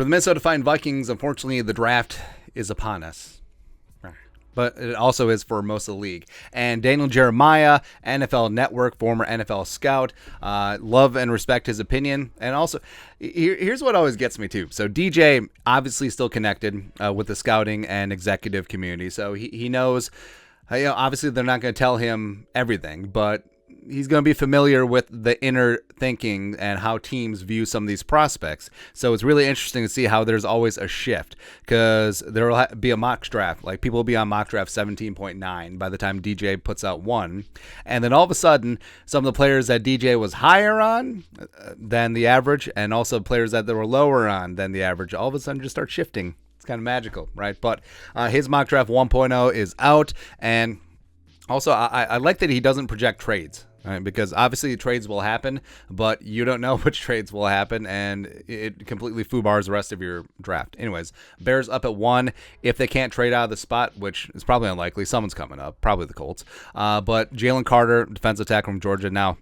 For the Minnesota Vikings, unfortunately, the draft is upon us. But it also is for most of the league. And Daniel Jeremiah, NFL Network, former NFL scout, love and respect his opinion. And also, here's what always gets me too. So DJ obviously still connected with the scouting and executive community. So he knows, obviously they're not going to tell him everything, but he's going to be familiar with the inner thinking and how teams view some of these prospects. So it's really interesting to see how there's always a shift, because there will be a mock draft. Like, people will be on mock draft 17.9 by the time DJ puts out one. And then all of a sudden, some of the players that DJ was higher on than the average, and also players that they were lower on than the average, all of a sudden just start shifting. It's kind of magical, right? But his mock draft 1.0 is out. And also, I like that he doesn't project trades. Right, because obviously trades will happen, but you don't know which trades will happen, and it completely foobars the rest of your draft. Anyways, Bears up at 1. If they can't trade out of the spot, which is probably unlikely, someone's coming up, probably the Colts. But Jalen Carter, defensive tackle from Georgia, now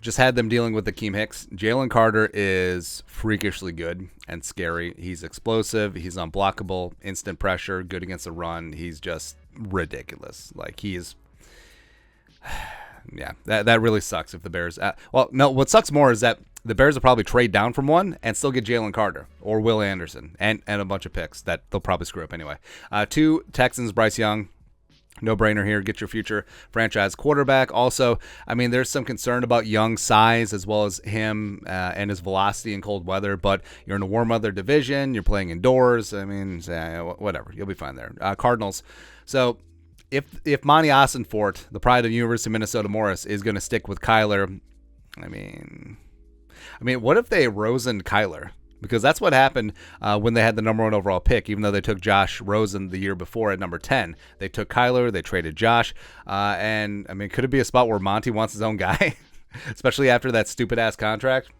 just had them dealing with Akeem Hicks. Jalen Carter is freakishly good and scary. He's explosive. He's unblockable, instant pressure, good against the run. He's just ridiculous. Like, he is... Yeah, that really sucks if the Bears... what sucks more is that the Bears will probably trade down from 1 and still get Jalen Carter or Will Anderson and a bunch of picks that they'll probably screw up anyway. 2, Texans, Bryce Young. No-brainer here. Get your future franchise quarterback. Also, I mean, there's some concern about Young's size as well as him and his velocity in cold weather, but you're in a warm weather division. You're playing indoors. I mean, whatever. You'll be fine there. Cardinals. So... If Monty Ossenfort, the pride of University of Minnesota Morris, is going to stick with Kyler, I mean, what if they Rosen Kyler? Because that's what happened when they had the number 1 overall pick. Even though they took Josh Rosen the year before at number 10, they took Kyler, they traded Josh, and I mean, could it be a spot where Monty wants his own guy, especially after that stupid ass contract?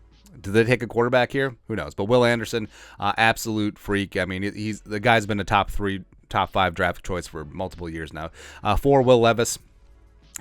Did they take a quarterback here? Who knows? But Will Anderson, absolute freak. I mean, the guy's been a top 5 draft choice for multiple years now. 4, Will Levis.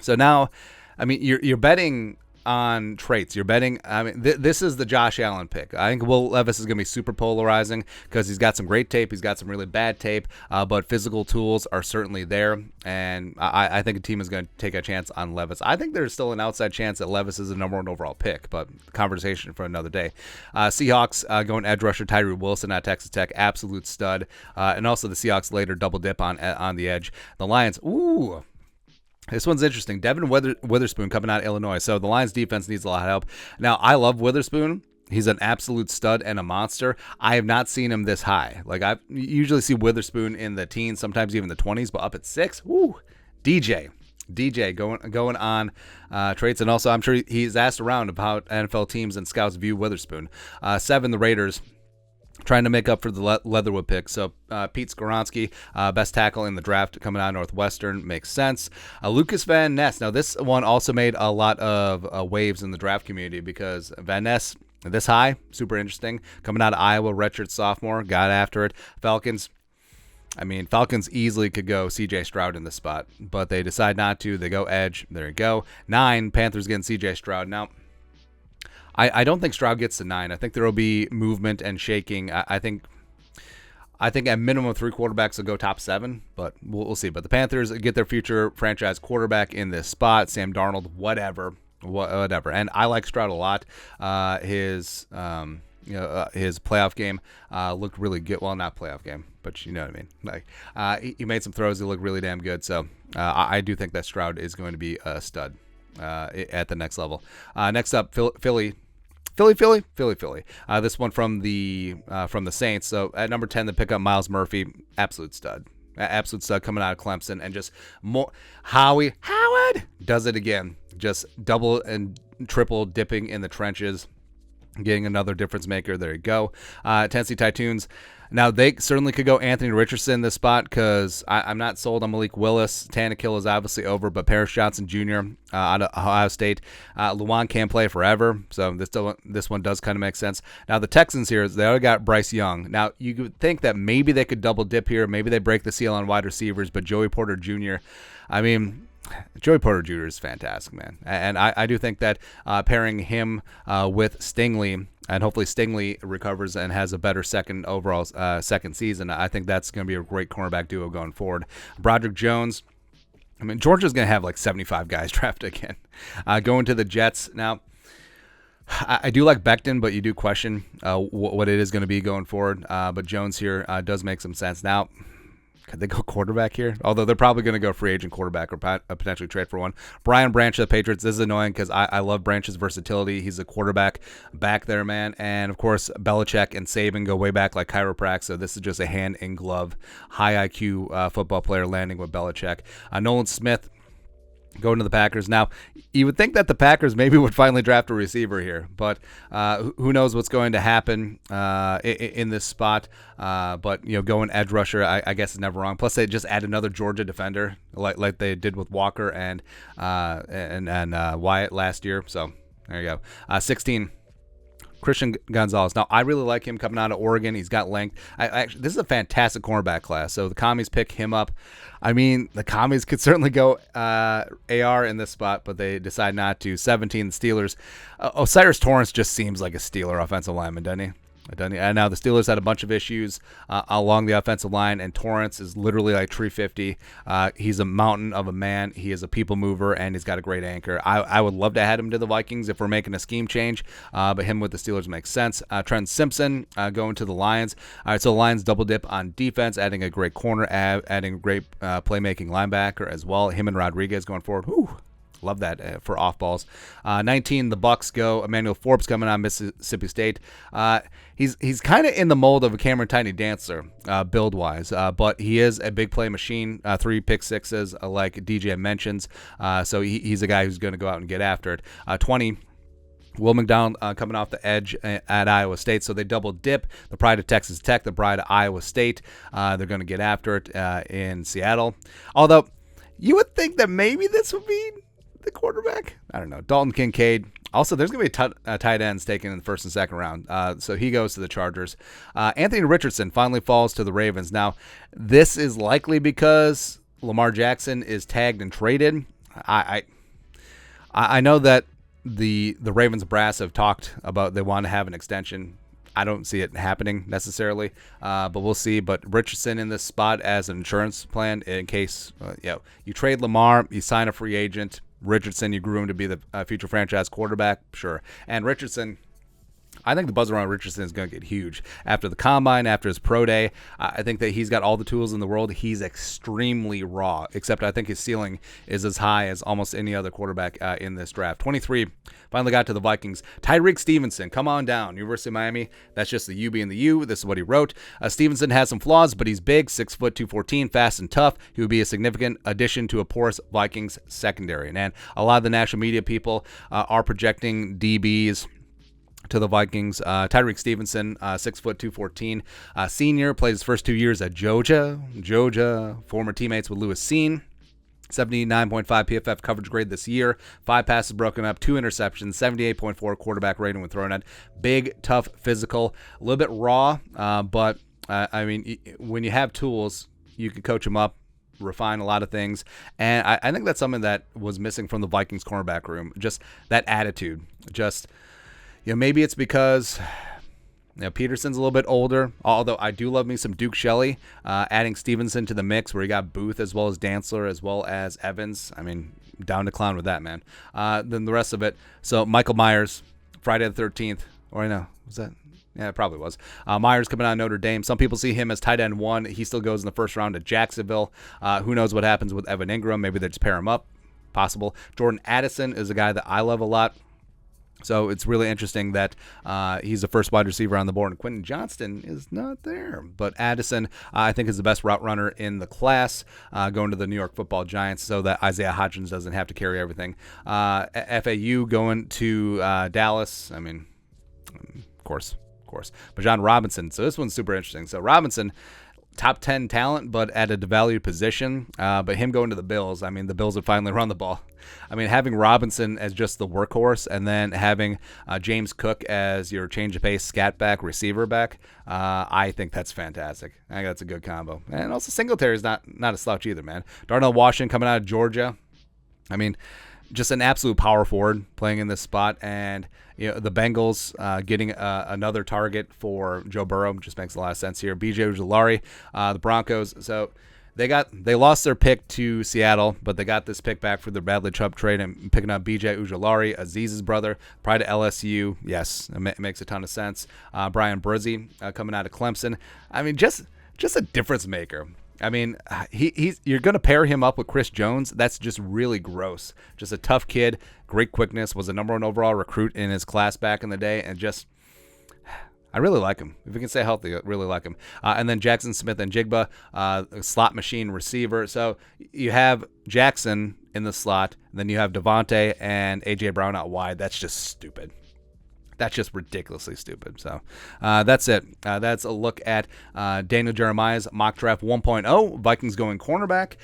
So now, I mean, you're betting on traits. You're betting. I mean, this is the Josh Allen pick. I think Will Levis is going to be super polarizing because he's got some great tape. He's got some really bad tape, but physical tools are certainly there. And I think a team is going to take a chance on Levis. I think there's still an outside chance that Levis is the number 1 overall pick, but conversation for another day. Seahawks going edge rusher Tyree Wilson at Texas Tech, absolute stud. And also the Seahawks later double dip on the edge. The Lions, ooh. This one's interesting. Devin Witherspoon coming out of Illinois. So the Lions defense needs a lot of help. Now, I love Witherspoon. He's an absolute stud and a monster. I have not seen him this high. Like, I usually see Witherspoon in the teens, sometimes even the 20s, but up at 6. Woo! DJ going on traits. And also, I'm sure he's asked around about NFL teams and scouts view Witherspoon. 7, the Raiders. Trying to make up for the Leatherwood pick. So Pete Skoronski, best tackle in the draft coming out of Northwestern, makes sense. Lucas Van Ness. Now, this one also made a lot of waves in the draft community because Van Ness, this high, super interesting. Coming out of Iowa, redshirt sophomore, got after it. Falcons easily could go C.J. Stroud in this spot, but they decide not to. They go edge. There you go. 9, Panthers getting C.J. Stroud. Now, I don't think Stroud gets to 9. I think there will be movement and shaking. I think at minimum 3 quarterbacks will go top 7, but we'll see. But the Panthers get their future franchise quarterback in this spot. Sam Darnold, whatever. And I like Stroud a lot. His playoff game looked really good. Well, not playoff game, but you know what I mean. Like he made some throws that look really damn good. So I do think that Stroud is going to be a stud at the next level. Next up, Philly. This one from the Saints. So at number 10, they pick up Myles Murphy, absolute stud coming out of Clemson, and just more. Howard does it again, just double and triple dipping in the trenches, getting another difference maker. There you go. Tennessee Titans. Now, they certainly could go Anthony Richardson in this spot because I'm not sold on Malik Willis. Tannehill is obviously over, but Paris Johnson Jr. Out of Ohio State. Luan can't play forever, so this one does kind of make sense. Now, the Texans here, they already got Bryce Young. Now, you could think that maybe they could double dip here. Maybe they break the seal on wide receivers, but Joey Porter Jr., I mean, Joey Porter Jr. is fantastic, man. And I do think that pairing him with Stingley, and hopefully Stingley recovers and has a better second season, I think that's going to be a great cornerback duo going forward. Broderick Jones, I mean, Georgia's going to have like 75 guys drafted again. Going to the Jets. Now, I do like Becton, but you do question what it is going to be going forward. But Jones here does make some sense. Now, could they go quarterback here? Although they're probably going to go free agent quarterback or potentially trade for one. Brian Branch of the Patriots. This is annoying because I love Branch's versatility. He's a quarterback back there, man. And, of course, Belichick and Saban go way back like chiropractic. So this is just a hand-in-glove, high IQ football player landing with Belichick. Nolan Smith going to the Packers. Now, you would think that the Packers maybe would finally draft a receiver here, but who knows what's going to happen in this spot. But, going edge rusher, I guess is never wrong. Plus, they just add another Georgia defender like they did with Walker and Wyatt last year. So there you go. 16. Christian Gonzalez. Now, I really like him coming out of Oregon. He's got length. Actually, this is a fantastic cornerback class. So the Commies pick him up. I mean, the Commies could certainly go AR in this spot, but they decide not to. 17, the Steelers. Osiris Torrance just seems like a Steeler offensive lineman, doesn't he? And now the Steelers had a bunch of issues along the offensive line, and Torrance is literally like 350. He's a mountain of a man. He is a people mover, and he's got a great anchor. I would love to add him to the Vikings if we're making a scheme change, but him with the Steelers makes sense. Trent Simpson going to the Lions. All right, so the Lions double dip on defense, adding a great corner, adding a great playmaking linebacker as well. Him and Rodriguez going forward. Whew. Love that for off balls. 19, the Bucks go. Emmanuel Forbes coming on Mississippi State. He's kind of in the mold of a Cameron Tiny Dancer build wise, but he is a big play machine. 3 pick sixes, like DJ mentions. So he's a guy who's going to go out and get after it. 20. Will McDonald coming off the edge at Iowa State. So they double dip. The pride of Texas Tech, the pride of Iowa State. They're going to get after it in Seattle. Although you would think that maybe this would be the quarterback. I don't know. Dalton Kincaid. Also, there's going to be tight ends taken in the first and second round. So he goes to the Chargers. Anthony Richardson finally falls to the Ravens. Now, this is likely because Lamar Jackson is tagged and traded. I know that the Ravens brass have talked about they want to have an extension. I don't see it happening necessarily, but we'll see. But Richardson in this spot as an insurance plan in case you trade Lamar, you sign a free agent. Richardson, you grew him to be the future franchise quarterback, sure. And Richardson, I think the buzz around Richardson is going to get huge. After the combine, after his pro day, I think that he's got all the tools in the world. He's extremely raw, except I think his ceiling is as high as almost any other quarterback in this draft. 23, finally got to the Vikings. Tyreek Stevenson, come on down. University of Miami, that's just the U being the U. This is what he wrote. Stevenson has some flaws, but he's big, 6 foot, 214, fast and tough. He would be a significant addition to a porous Vikings secondary. And a lot of the national media people are projecting DBs to the Vikings. Tyreek Stevenson, 6 foot, 214, senior, played his first 2 years at Georgia, former teammates with Lewis Cine. 79.5 PFF coverage grade this year. 5 passes broken up, 2 interceptions, 78.4 quarterback rating when thrown at. Big, tough, physical, a little bit raw, but I mean, when you have tools, you can coach them up, refine a lot of things, and I think that's something that was missing from the Vikings cornerback room. Just that attitude. Just, maybe it's because Peterson's a little bit older, although I do love me some Duke Shelley. Adding Stevenson to the mix where you got Booth as well as Dantzler as well as Evans. I mean, down to clown with that, man. Then the rest of it. So Michael Myers, Friday the 13th. Or I know, was that? Yeah, it probably was. Myers coming out of Notre Dame. Some people see him as tight end 1. He still goes in the first round to Jacksonville. Who knows what happens with Evan Ingram. Maybe they just pair him up. Possible. Jordan Addison is a guy that I love a lot. So it's really interesting that he's the first wide receiver on the board, and Quentin Johnston is not there. But Addison, I think, is the best route runner in the class, going to the New York Football Giants so that Isaiah Hodgins doesn't have to carry everything. FAU going to Dallas. I mean, of course. Bijan Robinson. So this one's super interesting. So Robinson, top 10 talent, but at a devalued position. But him going to the Bills, I mean, the Bills would finally run the ball. I mean, having Robinson as just the workhorse and then having James Cook as your change of pace scat back, receiver back, I think that's fantastic. I think that's a good combo. And also Singletary's not a slouch either, man. Darnell Washington coming out of Georgia. I mean, just an absolute power forward playing in this spot. And the Bengals getting another target for Joe Burrow just makes a lot of sense here. B.J. Ujulari, the Broncos. So they lost their pick to Seattle, but they got this pick back for the Bradley Chubb trade and picking up B.J. Ujulari, Aziz's brother, probably to LSU. Yes, it makes a ton of sense. Brian Brzee coming out of Clemson. I mean, just a difference maker. I mean, you're going to pair him up with Chris Jones. That's just really gross. Just a tough kid, great quickness, was a number 1 overall recruit in his class back in the day, and I really like him. If we can stay healthy, I really like him. And then Jackson Smith and Jigba, slot machine receiver. So you have Jackson in the slot, and then you have Devontae and A.J. Brown out wide. That's just stupid. That's just ridiculously stupid. So that's it. That's a look at Daniel Jeremiah's mock draft 1.0. Vikings going cornerback.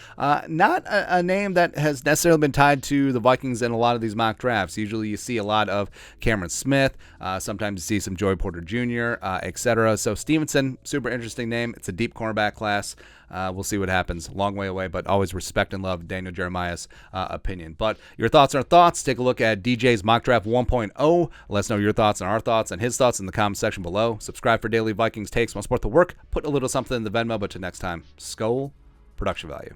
Not a name that has necessarily been tied to the Vikings in a lot of these mock drafts. Usually you see a lot of Cameron Smith. Sometimes you see some Joey Porter Jr., etc. So Stevenson, super interesting name. It's a deep cornerback class. We'll see what happens. Long way away, but always respect and love Daniel Jeremiah's opinion. But your thoughts are thoughts. Take a look at DJ's mock draft 1.0. Let us know your thoughts and our thoughts and his thoughts in the comment section below. Subscribe for daily Vikings takes. Want to support the work? Put a little something in the Venmo. But till next time, Skol, production value.